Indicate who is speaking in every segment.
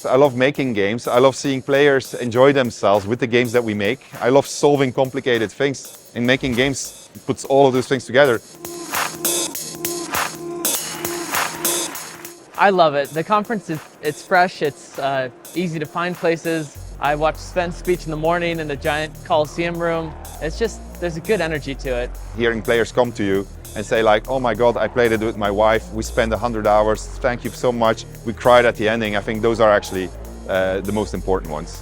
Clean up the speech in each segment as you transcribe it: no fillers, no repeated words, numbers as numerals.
Speaker 1: games. I love making games. I love seeing players enjoy themselves with the games that we make. I love solving complicated things, and making games puts all of those things together.
Speaker 2: I love it. The conference it's fresh, it's easy to find places. I watched Sven's speech in the morning in the giant Coliseum room. It's just, there's a good energy to it.
Speaker 1: Hearing players come to you and say like, oh my God, I played it with my wife. We spent 100 hours. Thank you so much. We cried at the ending. I think those are actually the most important ones.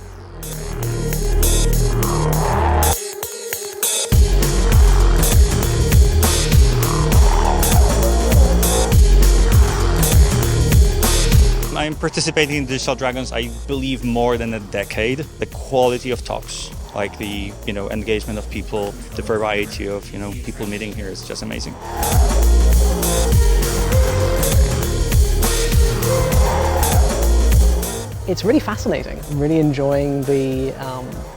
Speaker 3: I'm participating in Digtial Dragons, I believe, more than a decade. The quality of talks, like the engagement of people, the variety of people meeting here is just amazing.
Speaker 4: It's really fascinating. I'm really enjoying the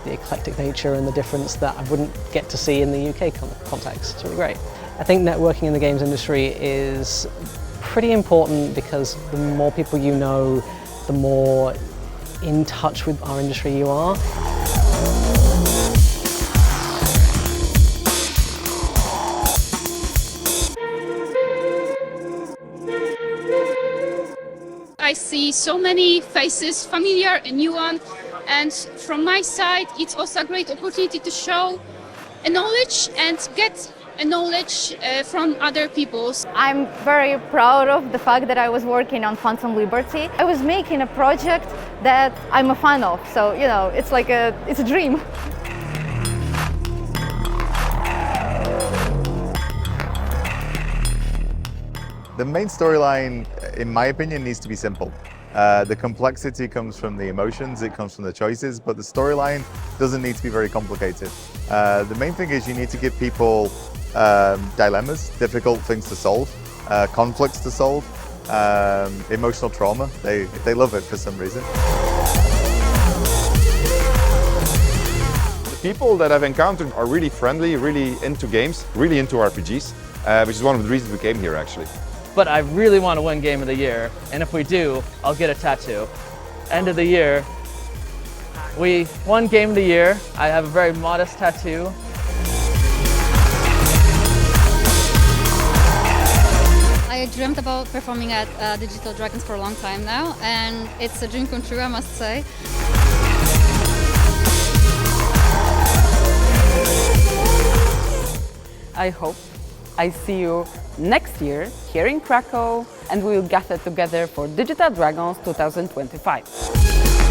Speaker 4: eclectic nature and the difference that I wouldn't get to see in the UK context. It's really great. I think networking in the games industry is pretty important because the more people you know, the more in touch with our industry you are.
Speaker 5: I see so many faces, familiar and new one, and from my side it's also a great opportunity to show a knowledge and get a knowledge from other people.
Speaker 6: I'm very proud of the fact that I was working on Phantom Liberty. I was making a project that I'm a fan of, so it's like it's a dream.
Speaker 7: The main storyline, in my opinion, needs to be simple. The complexity comes from the emotions, it comes from the choices, but the storyline doesn't need to be very complicated. The main thing is you need to give people dilemmas, difficult things to solve, conflicts to solve, emotional trauma. They love it for some reason.
Speaker 1: The people that I've encountered are really friendly, really into games, really into RPGs, which is one of the reasons we came here actually.
Speaker 2: But I really want to win Game of the Year, and if we do, I'll get a tattoo. End of the year, we won Game of the Year. I have a very modest tattoo.
Speaker 8: I dreamt about performing at Digtial Dragons for a long time now, and it's a dream come true, I must say.
Speaker 9: I hope I see you next year here in Krakow, and we will gather together for Digtial Dragons 2025.